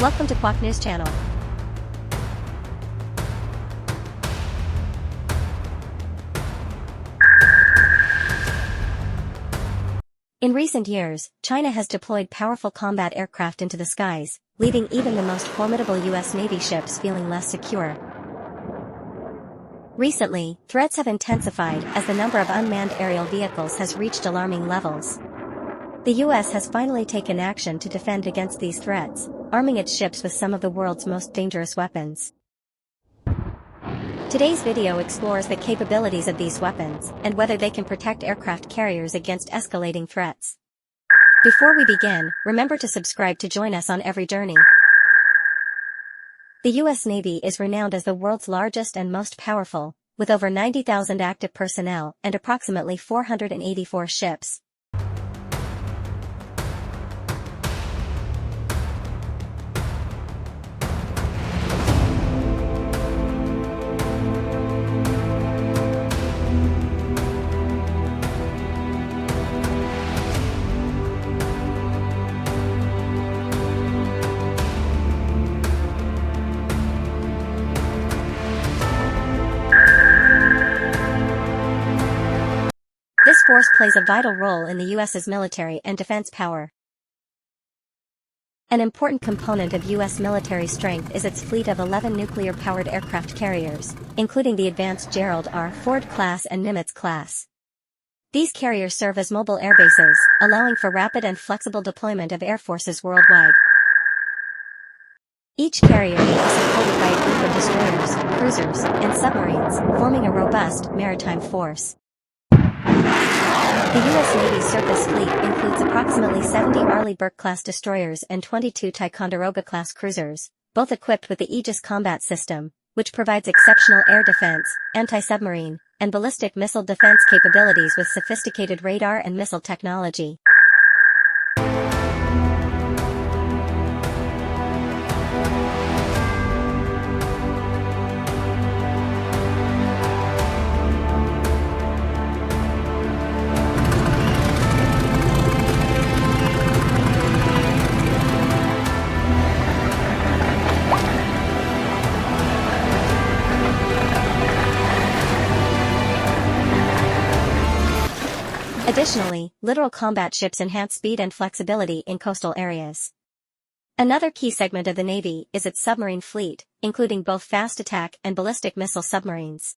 Welcome to Quack News Channel. In recent years, China has deployed powerful combat aircraft into the skies, leaving even the most formidable U.S. Navy ships feeling less secure. Recently, threats have intensified as the number of unmanned aerial vehicles has reached alarming levels. The U.S. has finally taken action to defend against these threats, arming its ships with some of the world's most dangerous weapons. Today's video explores the capabilities of these weapons and whether they can protect aircraft carriers against escalating threats. Before we begin, remember to subscribe to join us on every journey. The U.S. Navy is renowned as the world's largest and most powerful, with over 90,000 active personnel and approximately 484 ships. This force plays a vital role in the U.S.'s military and defense power. An important component of U.S. military strength is its fleet of 11 nuclear-powered aircraft carriers, including the advanced Gerald R. Ford class and Nimitz class. These carriers serve as mobile air bases, allowing for rapid and flexible deployment of air forces worldwide. Each carrier is supported by a group of destroyers, cruisers, and submarines, forming a robust maritime force. The U.S. Navy's surface fleet includes approximately 70 Arleigh Burke-class destroyers and 22 Ticonderoga-class cruisers, both equipped with the Aegis combat system, which provides exceptional air defense, anti-submarine, and ballistic missile defense capabilities with sophisticated radar and missile technology. Additionally, littoral combat ships enhance speed and flexibility in coastal areas. Another key segment of the Navy is its submarine fleet, including both fast attack and ballistic missile submarines.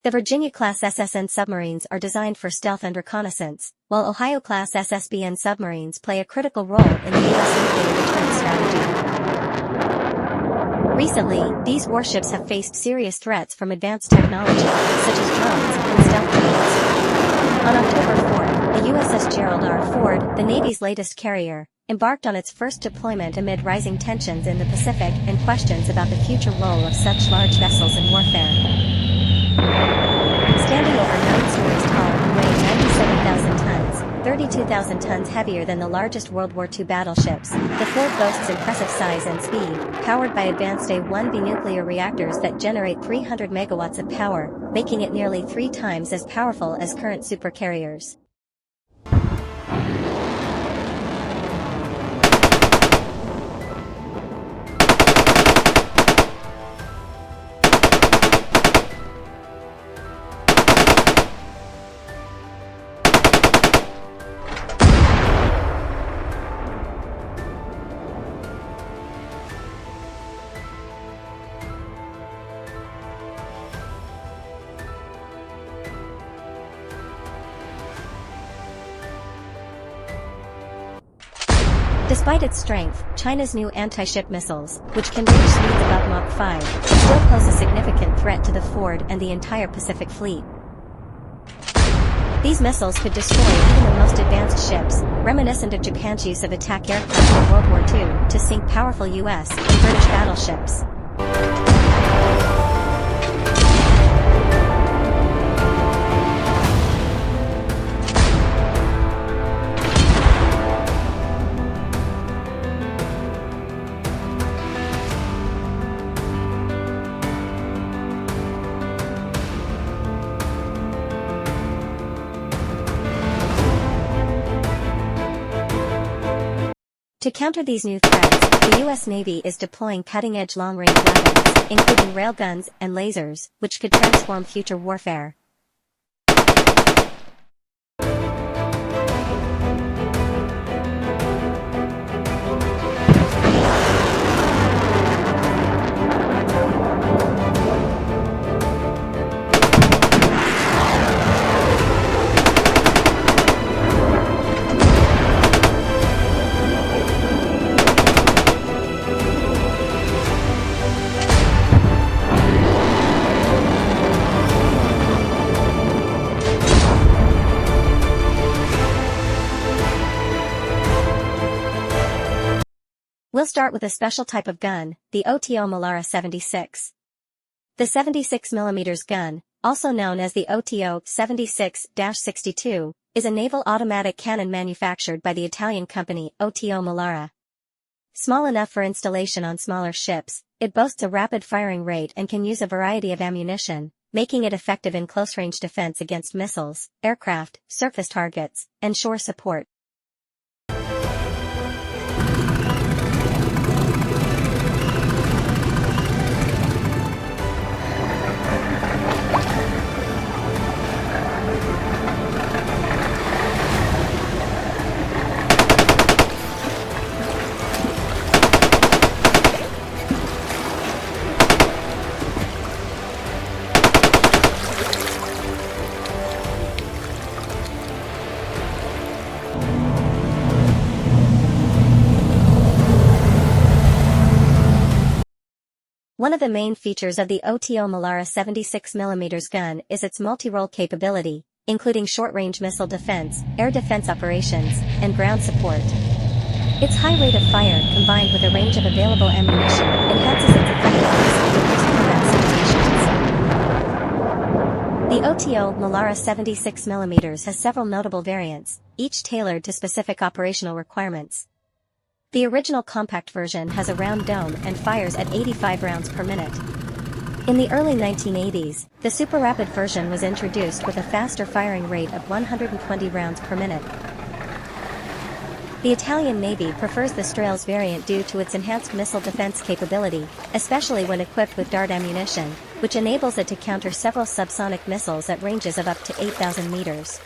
The Virginia-class SSN submarines are designed for stealth and reconnaissance, while Ohio-class SSBN submarines play a critical role in the U.S. nuclear deterrence strategy. Recently, these warships have faced serious threats from advanced technology, such as drones and stealth drones. On October 4, the USS Gerald R. Ford, the Navy's latest carrier, embarked on its first deployment amid rising tensions in the Pacific and questions about the future role of such large vessels in warfare. Standing over 9 stories tall and weighing 97,000 tons, 32,000 tons heavier than the largest World War II battleships, the Ford boasts impressive size and speed, powered by advanced A-1B nuclear reactors that generate 300 megawatts of power, making it nearly 3 times as powerful as current supercarriers. Despite its strength, China's new anti-ship missiles, which can reach speeds above Mach 5, still pose a significant threat to the Ford and the entire Pacific Fleet. These missiles could destroy even the most advanced ships, reminiscent of Japan's use of attack aircraft in World War II to sink powerful U.S. and British battleships. To counter these new threats, the U.S. Navy is deploying cutting-edge long-range weapons, including railguns and lasers, which could transform future warfare. We'll start with a special type of gun, the OTO Melara 76. The 76mm gun, also known as the OTO 76-62, is a naval automatic cannon manufactured by the Italian company OTO Melara. Small enough for installation on smaller ships, it boasts a rapid firing rate and can use a variety of ammunition, making it effective in close-range defense against missiles, aircraft, surface targets, and shore support. One of the main features of the OTO Melara 76mm gun is its multi-role capability, including short-range missile defense, air defense operations, and ground support. Its high rate of fire combined with a range of available ammunition enhances its effectiveness in close combat situations. The OTO Melara 76mm has several notable variants, each tailored to specific operational requirements. The original compact version has a round dome and fires at 85 rounds per minute. In the early 1980s, the super rapid version was introduced with a faster firing rate of 120 rounds per minute. The Italian Navy prefers the Strales variant due to its enhanced missile defense capability, especially when equipped with dart ammunition, which enables it to counter several subsonic missiles at ranges of up to 8,000 meters.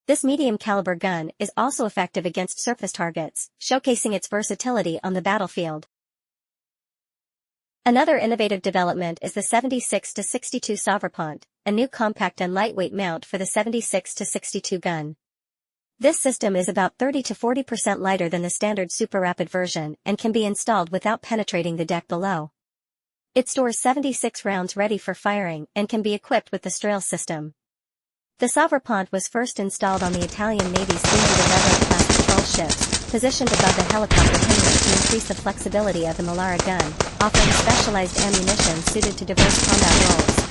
This medium-caliber gun is also effective against surface targets, showcasing its versatility on the battlefield. Another innovative development is the 76-62 Sovrapont, a new compact and lightweight mount for the 76-62 gun. This system is about 30 to 40% lighter than the standard super rapid version and can be installed without penetrating the deck below. It stores 76 rounds ready for firing and can be equipped with the Strales system. The Sovrapont was first installed on the Italian Navy's 311-class patrol ships, positioned above the helicopter hangar to increase the flexibility of the Melara gun, offering specialized ammunition suited to diverse combat roles.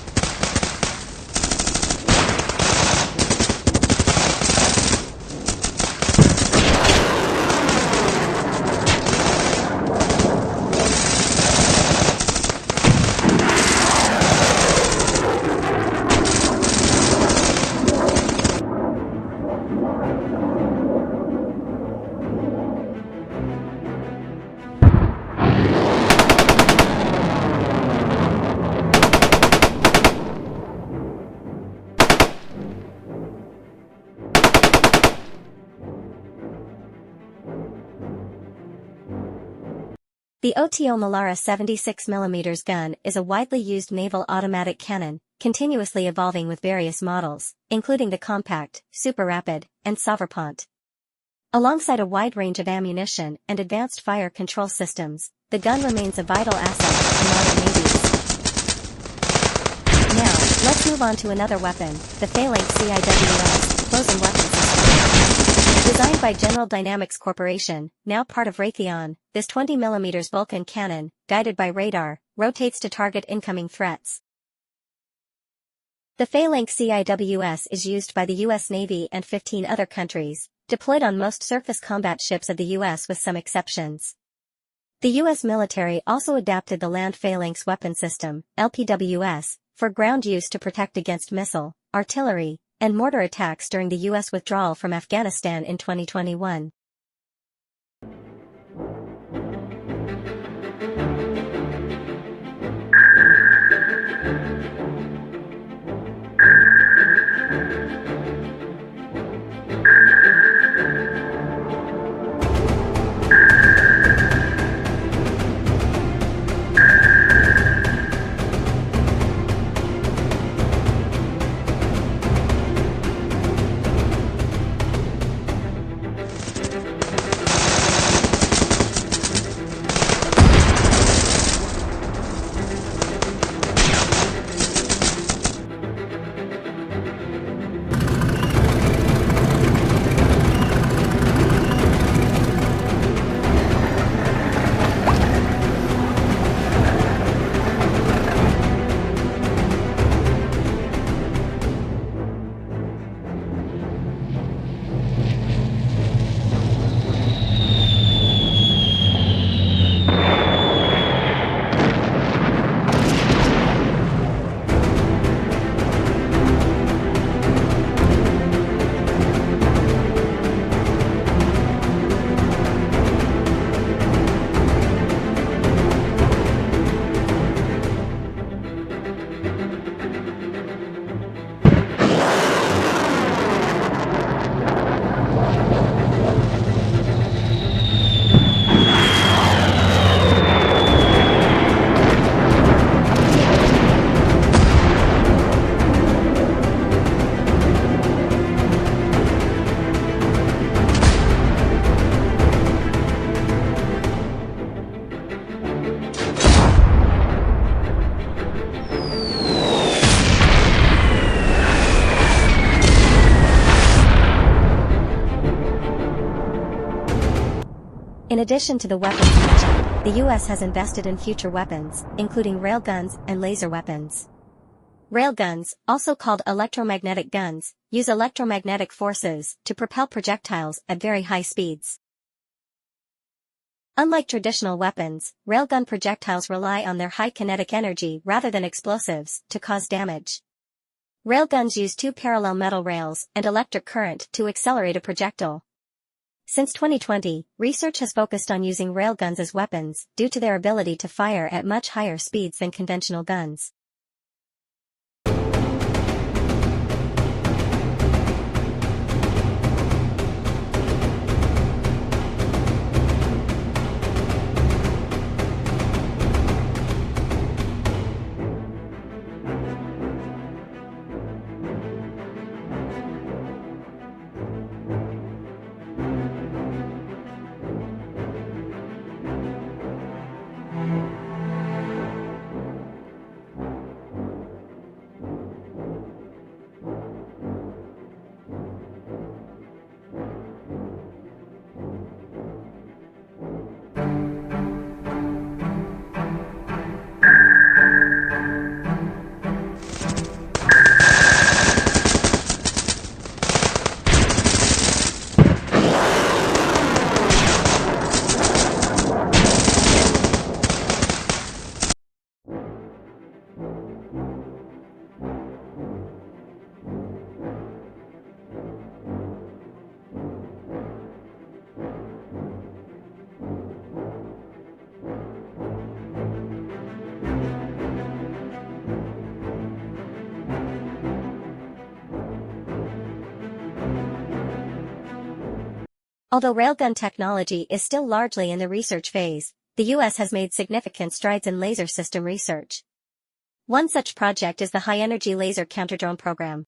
The OTO Melara 76mm gun is a widely used naval automatic cannon, continuously evolving with various models, including the compact, super rapid, and sauverpont. Alongside a wide range of ammunition and advanced fire control systems, the gun remains a vital asset to modern navies. Now, let's move on to another weapon, the Phalanx CIWS, closing weapon system. Designed by General Dynamics Corporation, now part of Raytheon, this 20mm Vulcan cannon, guided by radar, rotates to target incoming threats. The Phalanx CIWS is used by the U.S. Navy and 15 other countries, deployed on most surface combat ships of the U.S. with some exceptions. The U.S. military also adapted the Land Phalanx Weapon System, LPWS, for ground use to protect against missile, artillery, and mortar attacks during the U.S. withdrawal from Afghanistan in 2021. In addition to the weapons mentioned, the U.S. has invested in future weapons, including railguns and laser weapons. Railguns, also called electromagnetic guns, use electromagnetic forces to propel projectiles at very high speeds. Unlike traditional weapons, railgun projectiles rely on their high kinetic energy rather than explosives to cause damage. Railguns use two parallel metal rails and electric current to accelerate a projectile. Since 2020, research has focused on using railguns as weapons due to their ability to fire at much higher speeds than conventional guns. Although railgun technology is still largely in the research phase, the U.S. has made significant strides in laser system research. One such project is the high-energy laser counter-drone program.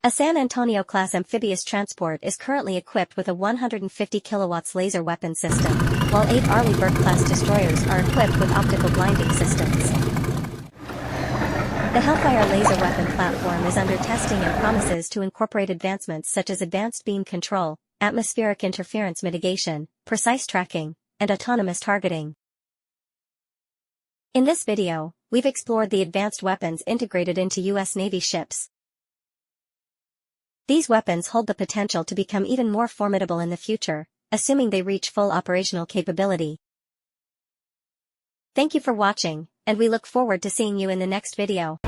A San Antonio-class amphibious transport is currently equipped with a 150 kilowatts laser weapon system, while 8 Arleigh Burke-class destroyers are equipped with optical blinding systems. The Hellfire laser weapon platform is under testing and promises to incorporate advancements such as advanced beam control, atmospheric interference mitigation, precise tracking, and autonomous targeting. In this video, we've explored the advanced weapons integrated into U.S. Navy ships. These weapons hold the potential to become even more formidable in the future, assuming they reach full operational capability. Thank you for watching, and we look forward to seeing you in the next video.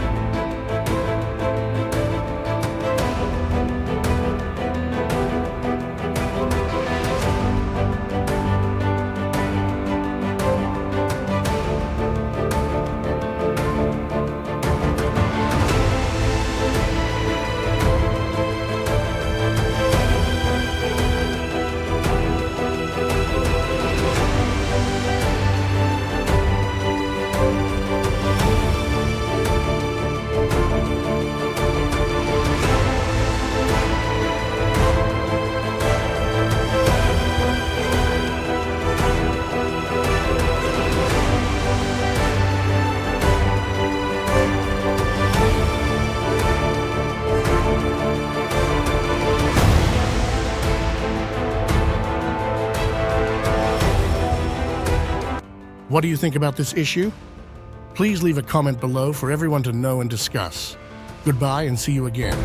What do you think about this issue? Please leave a comment below for everyone to know and discuss. Goodbye and see you again.